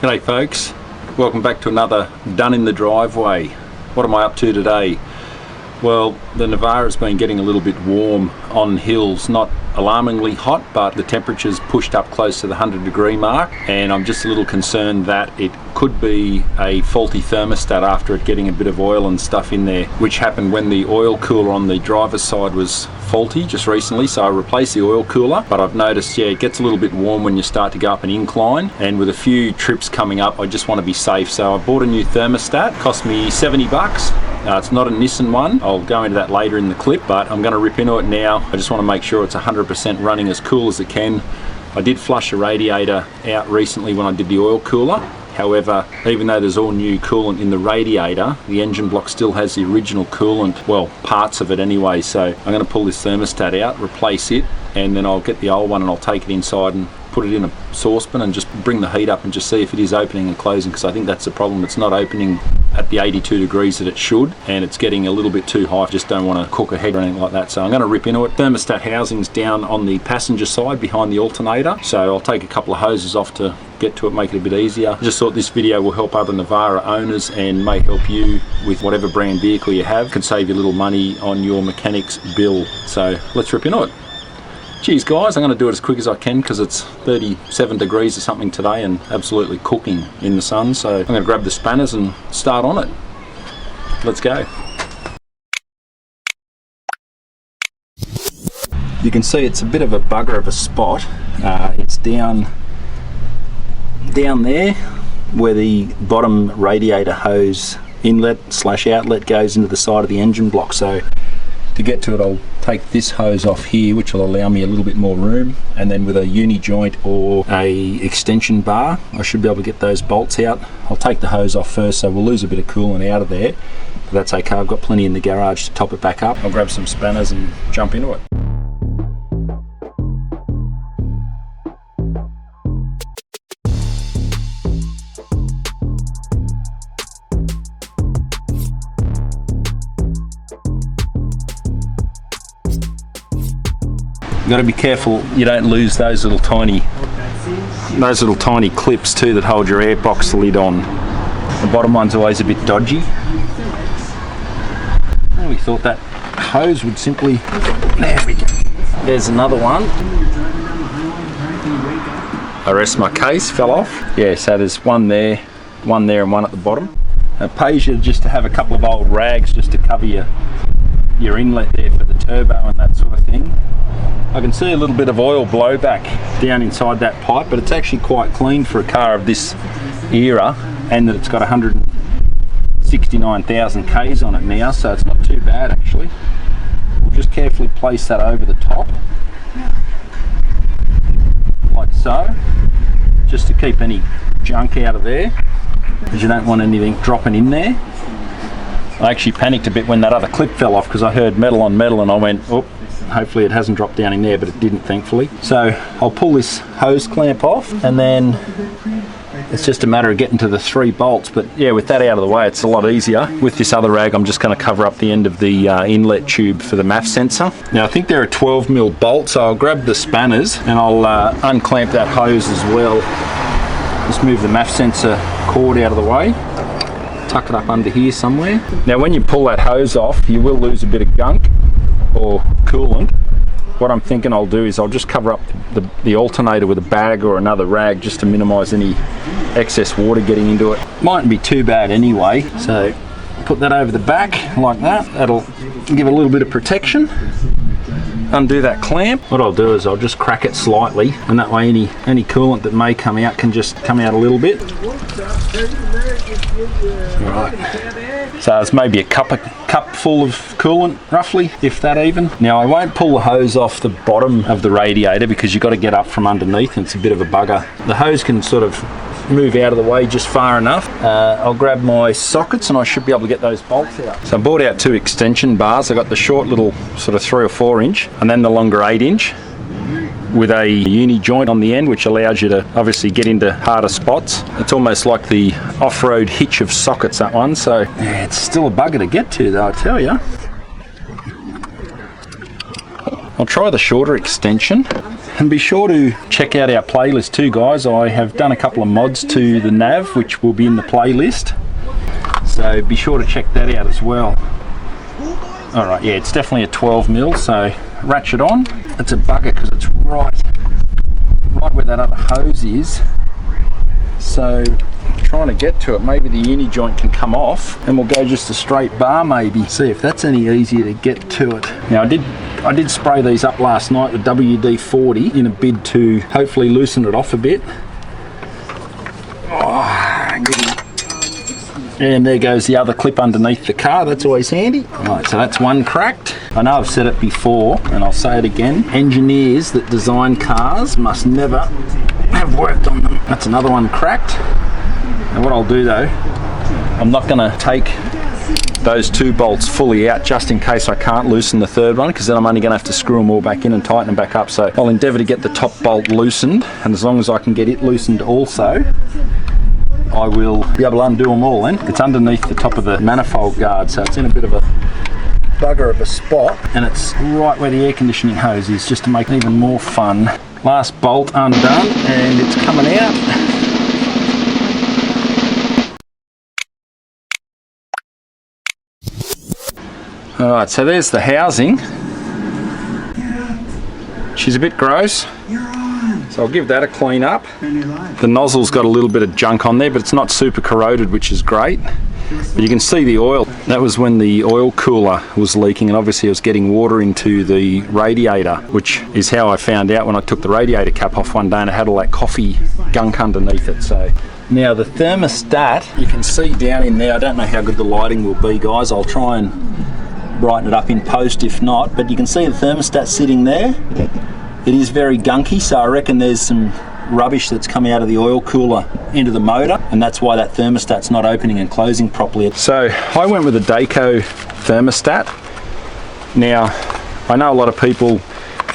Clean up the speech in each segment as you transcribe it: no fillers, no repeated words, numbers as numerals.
G'day folks, welcome back to another Done in the Driveway. What am I up to today? Well, the Navara's been getting a little bit warm on hills, not alarmingly hot, but the temperature's pushed up close to the 100-degree mark, and I'm just a little concerned that it could be a faulty thermostat after it getting a bit of oil and stuff in there, which happened when the oil cooler on the driver's side was faulty just recently. So I replaced the oil cooler, but I've noticed, yeah, it gets a little bit warm when you start to go up an incline, and with a few trips coming up, I just want to be safe. So I bought a new thermostat, cost me 70 bucks. It's not a Nissan one. I'll go into that later in the clip, but I'm going to rip into it now. I just want to make sure it's 100% running as cool as it can. I did flush a radiator out recently when I did the oil cooler. However, even though there's all new coolant in the radiator, the engine block still has the original coolant, well, parts of it anyway. So I'm going to pull this thermostat out, replace it, and then I'll get the old one and I'll take it inside and put it in a saucepan and just bring the heat up and just see if it is opening and closing, because I think that's the problem. It's not opening at the 82 degrees that it should, and it's getting a little bit too high. I just don't want to cook ahead or anything like that. So I'm going to rip into it. Thermostat housing's down on the passenger side behind the alternator, so I'll take a couple of hoses off to get to it, make it a bit easier. I just thought this video will help other Navara owners and may help you with whatever brand vehicle you have. It can save you a little money on your mechanic's bill. So let's rip into it. Geez guys, I'm going to do it as quick as I can because it's 37 degrees or something today and absolutely cooking in the sun. So I'm going to grab the spanners and start on it. Let's go. You can see it's a bit of a bugger of a spot. It's down there where the bottom radiator hose inlet / outlet goes into the side of the engine block. So to get to it, I'll take this hose off here, which will allow me a little bit more room, and then with a uni joint or a extension bar, I should be able to get those bolts out. I'll take the hose off first, so we'll lose a bit of coolant out of there, but that's okay. I've got plenty in the garage to top it back up. I'll grab some spanners and jump into it. You've got to be careful you don't lose those little tiny clips too that hold your airbox lid on. The bottom one's always a bit dodgy. And we thought that hose would simply, there we go. There's another one. I rest my case, fell off. Yeah, so there's one there and one at the bottom. It pays you just to have a couple of old rags just to cover your inlet there for the turbo and that sort of thing. I can see a little bit of oil blowback down inside that pipe, but it's actually quite clean for a car of this era, and that it's got 169,000 Ks on it now, so it's not too bad actually. We'll just carefully place that over the top, like so, just to keep any junk out of there, because you don't want anything dropping in there. I actually panicked a bit when that other clip fell off because I heard metal on metal and I went, oh, hopefully it hasn't dropped down in there, but it didn't, thankfully. So I'll pull this hose clamp off, and then it's just a matter of getting to the 3 bolts. But yeah, with that out of the way, it's a lot easier. With this other rag, I'm just going to cover up the end of the inlet tube for the MAF sensor. Now I think they're a 12mm bolt, so I'll grab the spanners and I'll unclamp that hose as well. Just move the MAF sensor cord out of the way. Tuck it up under here somewhere. Now when you pull that hose off, you will lose a bit of gunk or coolant. What I'm thinking I'll do is I'll just cover up the alternator with a bag or another rag just to minimise any excess water getting into it. Mightn't be too bad anyway, so put that over the back like that. That'll give it a little bit of protection. Undo that clamp. What I'll do is I'll just crack it slightly, and that way any coolant that may come out can just come out a little bit. Right. So it's maybe a cup full of coolant, roughly, if that even. Now I won't pull the hose off the bottom of the radiator because you've got to get up from underneath, and it's a bit of a bugger. The hose can sort of move out of the way just far enough. I'll grab my sockets and I should be able to get those bolts out. So I bought out 2 extension bars. I got the short little sort of 3 or 4 inch and then the longer 8 inch with a uni joint on the end, which allows you to obviously get into harder spots. It's almost like the off-road hitch of sockets, that one. So yeah, it's still a bugger to get to though, I tell you. I'll try the shorter extension. And be sure to check out our playlist too, guys. I have done a couple of mods to the nav, which will be in the playlist. So be sure to check that out as well. Alright, yeah, it's definitely a 12mm, so ratchet on. It's a bugger because it's right where that other hose is. So trying to get to it, maybe the uni joint can come off and we'll go just a straight bar maybe. See if that's any easier to get to it. Now I did spray these up last night with WD-40 in a bid to hopefully loosen it off a bit. And there goes the other clip underneath the car, that's always handy. Right, so that's one cracked. I know I've said it before and I'll say it again. Engineers that design cars must never have worked on them. That's another one cracked. And what I'll do though, I'm not going to take those two bolts fully out just in case I can't loosen the third one, because then I'm only going to have to screw them all back in and tighten them back up. So I'll endeavour to get the top bolt loosened, and as long as I can get it loosened also, I will be able to undo them all then. It's underneath the top of the manifold guard, so it's in a bit of a bugger of a spot, and it's right where the air conditioning hose is, just to make it even more fun. Last bolt undone, and it's coming out. Alright, so there's the housing. She's a bit gross, so I'll give that a clean up. The nozzle's got a little bit of junk on there, but it's not super corroded, which is great. But you can see the oil. That was when the oil cooler was leaking, and obviously it was getting water into the radiator, which is how I found out when I took the radiator cap off one day and it had all that coffee gunk underneath it. So now the thermostat, you can see down in there. I don't know how good the lighting will be, guys. I'll try and brighten it up in post if not, but you can see the thermostat sitting there. It is very gunky, so I reckon there's some rubbish that's coming out of the oil cooler into the motor, and that's why that thermostat's not opening and closing properly. So I went with a Dayco thermostat. Now I know a lot of people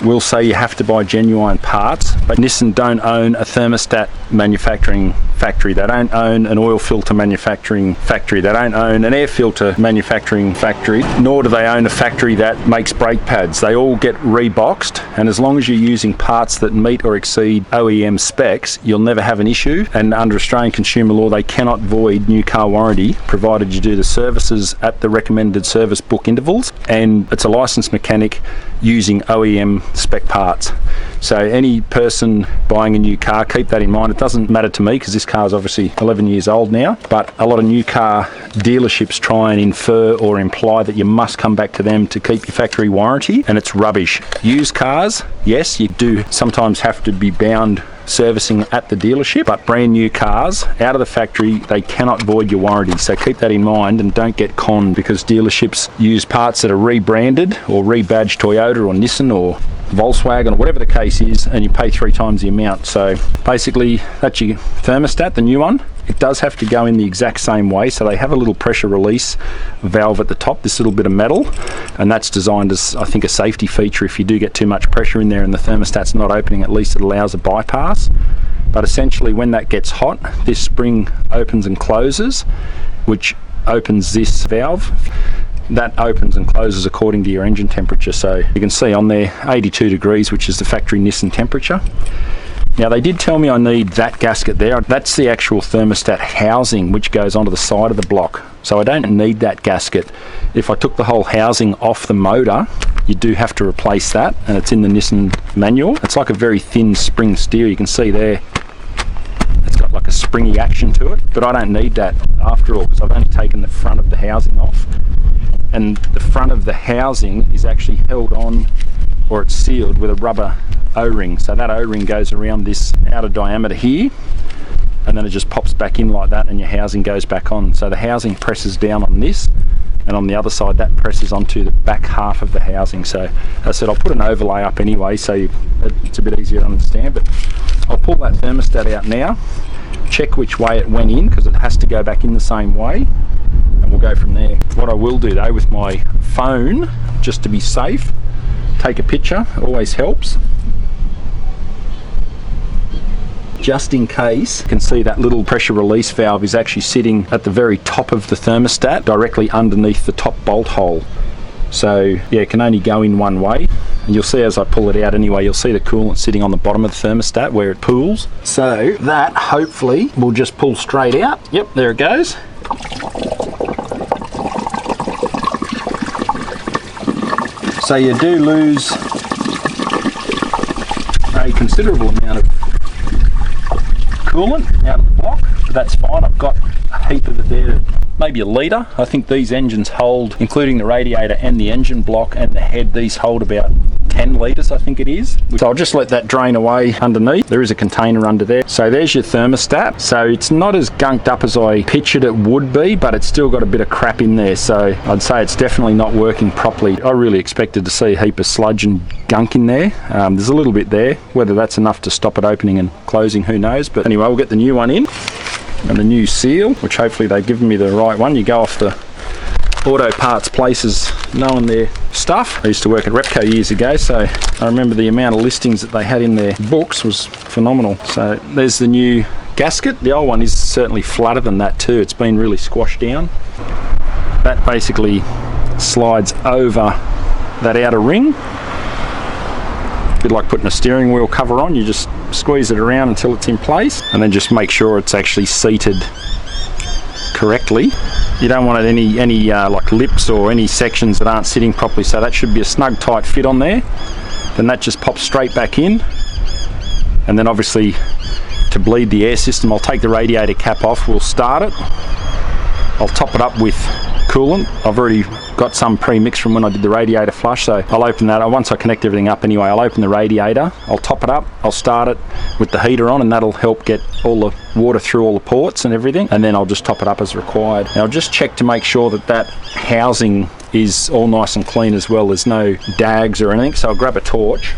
will say you have to buy genuine parts, but Nissan don't own a thermostat manufacturing factory. They don't own an oil filter manufacturing factory. They don't own an air filter manufacturing factory, nor do they own a factory that makes brake pads. They all get reboxed, and as long as you're using parts that meet or exceed OEM specs, you'll never have an issue. And under Australian consumer law, they cannot void new car warranty provided you do the services at the recommended service book intervals, and it's a licensed mechanic using OEM spec parts. So any person buying a new car, keep that in mind. It doesn't matter to me because this car is obviously 11 years old now, but a lot of new car dealerships try and infer or imply that you must come back to them to keep your factory warranty, and it's rubbish. Used cars, yes, you do sometimes have to be bound servicing at the dealership, but brand new cars out of the factory, they cannot void your warranty. So keep that in mind and don't get conned, because dealerships use parts that are rebranded or rebadged Toyota or Nissan or Volkswagen or whatever the case is, and you pay 3 times the amount. So basically that's your thermostat, the new one. It does have to go in the exact same way, so they have a little pressure release valve at the top, this little bit of metal, and that's designed as, I think, a safety feature. If you do get too much pressure in there and the thermostat's not opening, at least it allows a bypass. But essentially when that gets hot, this spring opens and closes, which opens this valve. That opens and closes according to your engine temperature. So you can see on there 82 degrees, which is the factory Nissan temperature. Now they did tell me I need that gasket there. That's the actual thermostat housing which goes onto the side of the block. So I don't need that gasket. If I took the whole housing off the motor, you do have to replace that, and it's in the Nissan manual. It's like a very thin spring steel. You can see there it's got like a springy action to it, but I don't need that after all, because I've only taken the front of the housing off. And the front of the housing is actually held on, or it's sealed with a rubber O-ring. So that O-ring goes around this outer diameter here, and then it just pops back in like that, and your housing goes back on. So the housing presses down on this, and on the other side that presses onto the back half of the housing. So as I said, I'll put an overlay up anyway, so it's a bit easier to understand. But I'll pull that thermostat out now, check which way it went in, because it has to go back in the same way, and we'll go from there. What I will do though with my phone, just to be safe, take a picture, always helps. Just in case, you can see that little pressure release valve is actually sitting at the very top of the thermostat, directly underneath the top bolt hole. So yeah, it can only go in one way. And you'll see as I pull it out anyway, you'll see the coolant sitting on the bottom of the thermostat where it pools. So that hopefully will just pull straight out. Yep, there it goes. So you do lose a considerable amount of coolant out of the block, but that's fine. I've got a heap of it there, maybe a litre. I think these engines hold, including the radiator and the engine block and the head, these hold about 10 litres, I think it is. So I'll just let that drain away underneath. There is a container under there. So there's your thermostat. So it's not as gunked up as I pictured it would be, but it's still got a bit of crap in there. So I'd say it's definitely not working properly. I really expected to see a heap of sludge and gunk in there. There's a little bit there. Whether that's enough to stop it opening and closing, who knows. But anyway, we'll get the new one in and the new seal, which hopefully they've given me the right one. You go off the auto parts places knowing their stuff. I used to work at Repco years ago, so I remember the amount of listings that they had in their books was phenomenal. So there's the new gasket. The old one is certainly flatter than that too. It's been really squashed down. That basically slides over that outer ring. A bit like putting a steering wheel cover on. You just squeeze it around until it's in place and then just make sure it's actually seated correctly. You don't want any like lips or any sections that aren't sitting properly, so that should be a snug tight fit on there. Then that just pops straight back in, and then obviously to bleed the air system, I'll take the radiator cap off, we'll start it, I'll top it up with coolant. I've already got some pre-mixed from when I did the radiator flush, so I'll open that. Once I connect everything up anyway, I'll open the radiator, I'll top it up, I'll start it with the heater on, and that'll help get all the water through all the ports and everything, and then I'll just top it up as required. Now I'll just check to make sure that that housing is all nice and clean as well. There's no dags or anything, so I'll grab a torch.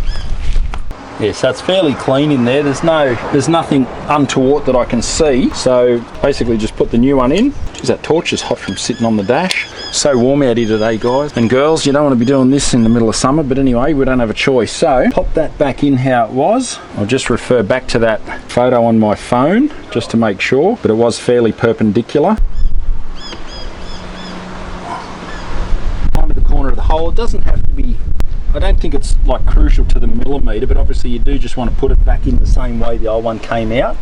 Yeah, so it's fairly clean in there. There's nothing untoward that I can see. So basically just put the new one in. Geez, that torch is hot from sitting on the dash. So warm out here today, guys and girls. You don't want to be doing this in the middle of summer, but anyway, we don't have a choice. So pop that back in how it was. I'll just refer back to that photo on my phone just to make sure, but it was fairly perpendicular. Under the corner of the hole. It doesn't have to be, I don't think it's like crucial to the millimetre, but obviously you do just want to put it back in the same way the old one came out.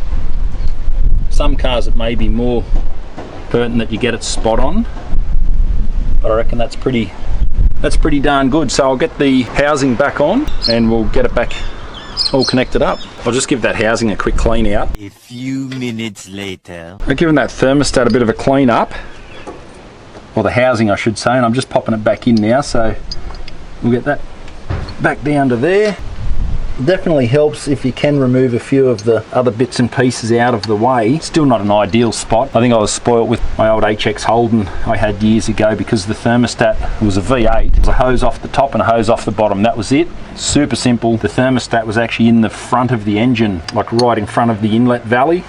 Some cars it may be more pertinent that you get it spot on, but I reckon that's pretty darn good. So I'll get the housing back on and we'll get it back all connected up. I'll just give that housing a quick clean out. A few minutes later. I've given that thermostat a bit of a clean up, or the housing I should say, and I'm just popping it back in now, so we'll get that back down to there. Definitely helps if you can remove a few of the other bits and pieces out of the way. Still not an ideal spot. I think I was spoilt with my old HX Holden I had years ago, because the thermostat was a V8. It was a hose off the top and a hose off the bottom. That was it. Super simple. The thermostat was actually in the front of the engine, like right in front of the inlet valley.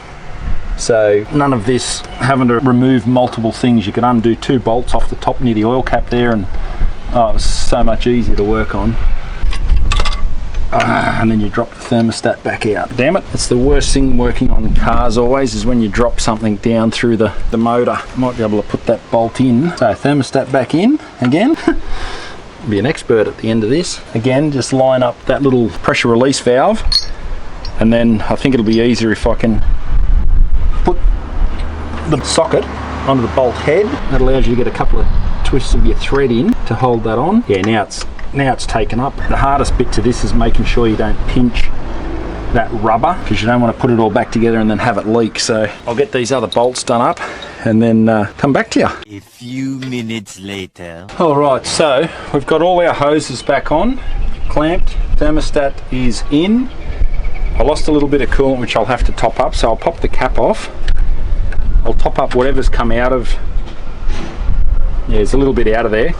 So none of this having to remove multiple things. You could undo 2 bolts off the top near the oil cap there, and oh, it was so much easier to work on. And then you drop the thermostat back out. Damn it, it's the worst thing working on cars always, is when you drop something down through the motor. Might be able to put that bolt in. So thermostat back in again. Be an expert at the end of this. Again, just line up that little pressure release valve, and then I think it'll be easier if I can put the socket onto the bolt head. That allows you to get a couple of twists of your thread in to hold that on. Yeah, now it's taken up. The hardest bit to this is making sure you don't pinch that rubber, because you don't want to put it all back together and then have it leak. So I'll get these other bolts done up and then come back to you. A few minutes later. Alright, so we've got all our hoses back on, clamped, thermostat is in. I lost a little bit of coolant which I'll have to top up, so I'll pop the cap off. I'll top up whatever's come out of, yeah, there's a little bit out of there.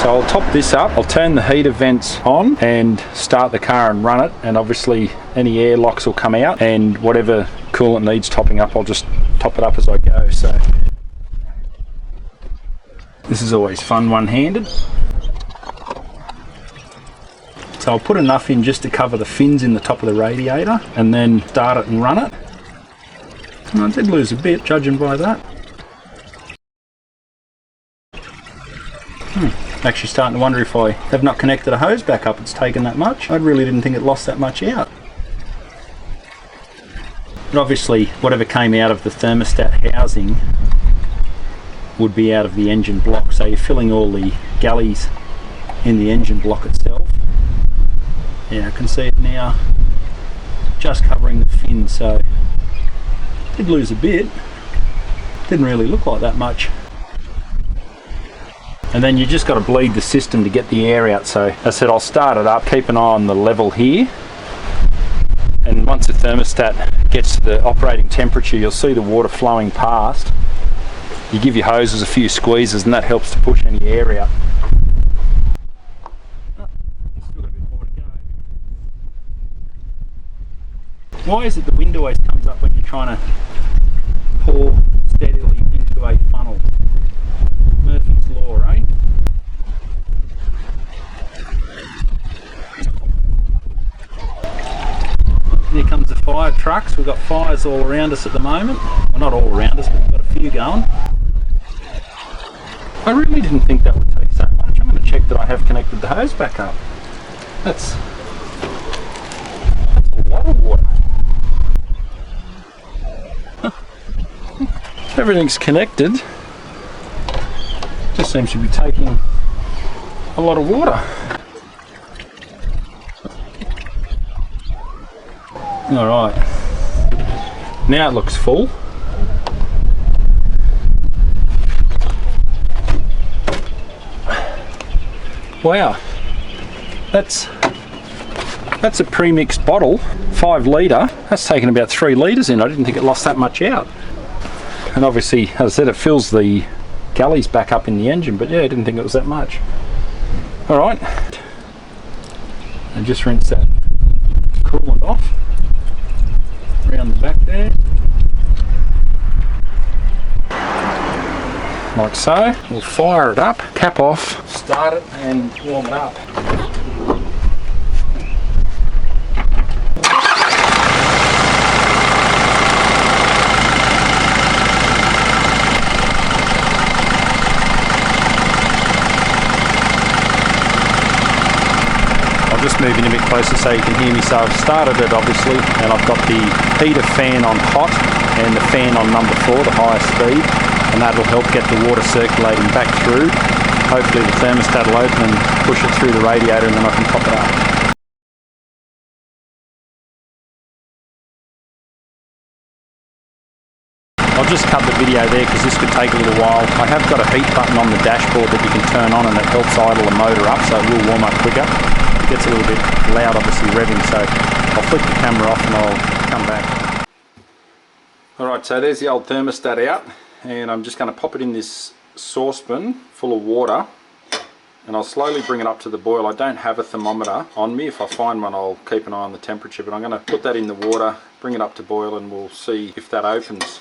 So I'll top this up, I'll turn the heater vents on and start the car and run it, and obviously any air locks will come out, and whatever coolant needs topping up, I'll just top it up as I go. So this is always fun one-handed. So I'll put enough in just to cover the fins in the top of the radiator and then start it and run it. And I did lose a bit, judging by that. Actually starting to wonder if I have not connected a hose back up, it's taken that much. I really didn't think it lost that much out. But obviously whatever came out of the thermostat housing would be out of the engine block, so you're filling all the gullies in the engine block itself. Yeah, I can see it now just covering the fin, so did lose a bit. Didn't really look like that much. And then you just got to bleed the system to get the air out. So as I said, I'll start it up, keep an eye on the level here, and once the thermostat gets to the operating temperature, you'll see the water flowing past. You give your hoses a few squeezes and that helps to push any air out. Still got a bit more to go. Why is it the wind always comes up when you're trying to pour steadily into a funnel? Murphy's Law, eh? Here comes the fire trucks. We've got fires all around us at the moment. Well, not all around us, but we've got a few going. I really didn't think that would take so much. I'm going to check that I have connected the hose back up. That's a lot of water. Everything's connected. Just seems to be taking a lot of water. Alright, now it looks full. Wow, that's a pre-mixed bottle, 5 litre. That's taken about 3 litres in. I didn't think it lost that much out. And obviously, as I said, it fills the gullies back up in the engine, but yeah, I didn't think it was that much. Alright, and just rinse that coolant off around the back there, like so. We'll fire it up, cap off, start it and warm it up. Just moving a bit closer so you can hear me. So I've started it obviously, and I've got the heater fan on hot and the fan on number 4, the highest speed, and that'll help get the water circulating back through. Hopefully the thermostat will open and push it through the radiator, and then I can top it up. I'll just cut the video there because this could take a little while. I have got a heat button on the dashboard that you can turn on, and it helps idle the motor up, so it will warm up quicker. It gets a little bit loud obviously revving, so I'll flick the camera off and I'll come back. Alright, so there's the old thermostat out, and I'm just going to pop it in this saucepan full of water, and I'll slowly bring it up to the boil. I don't have a thermometer on me. If I find one, I'll keep an eye on the temperature, but I'm going to put that in the water, bring it up to boil, and we'll see if that opens.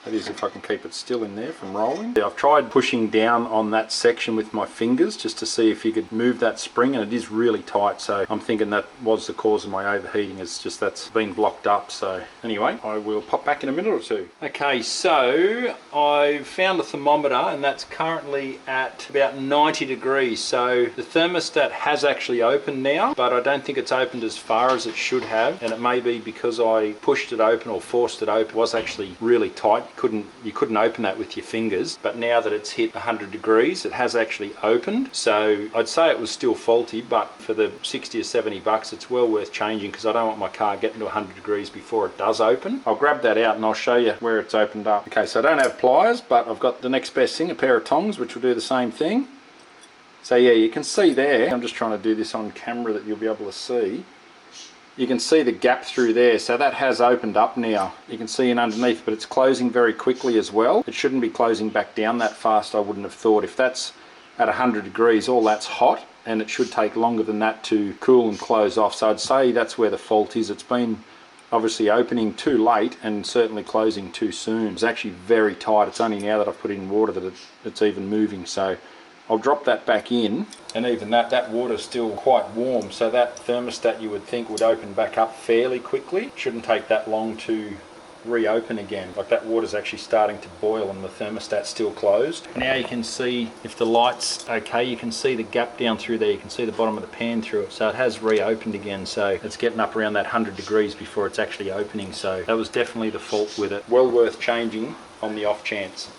That is, if I can keep it still in there from rolling. I've tried pushing down on that section with my fingers just to see if you could move that spring, and it is really tight, so I'm thinking that was the cause of my overheating. It's just that's been blocked up. So anyway, I will pop back in a minute or two. Okay, so I've found a thermometer, and that's currently at about 90 degrees. So the thermostat has actually opened now, but I don't think it's opened as far as it should have, and it may be because I pushed it open or forced it open. It was actually really tight. You couldn't open that with your fingers, but now that it's hit 100 degrees, it has actually opened. So I'd say it was still faulty, but for the 60 or 70 bucks, it's well worth changing, because I don't want my car getting to 100 degrees before it does open. I'll grab that out and I'll show you where it's opened up. Okay, so I don't have pliers, but I've got the next best thing, a pair of tongs, which will do the same thing. So yeah, you can see there, I'm just trying to do this on camera that you'll be able to see. You can see the gap through there, so that has opened up now. You can see in underneath, but it's closing very quickly as well. It shouldn't be closing back down that fast, I wouldn't have thought. If that's at 100 degrees, all that's hot, and it should take longer than that to cool and close off. So I'd say that's where the fault is. It's been obviously opening too late and certainly closing too soon. It's actually very tight. It's only now that I've put in water that it's even moving. So I'll drop that back in, and even that water's still quite warm, so that thermostat you would think would open back up fairly quickly. Shouldn't take that long to reopen again. Like that water's actually starting to boil and the thermostat's still closed. Now you can see if the light's okay, you can see the gap down through there, you can see the bottom of the pan through it, so it has reopened again. So it's getting up around that 100 degrees before it's actually opening, so that was definitely the fault with it. Well worth changing on the off chance.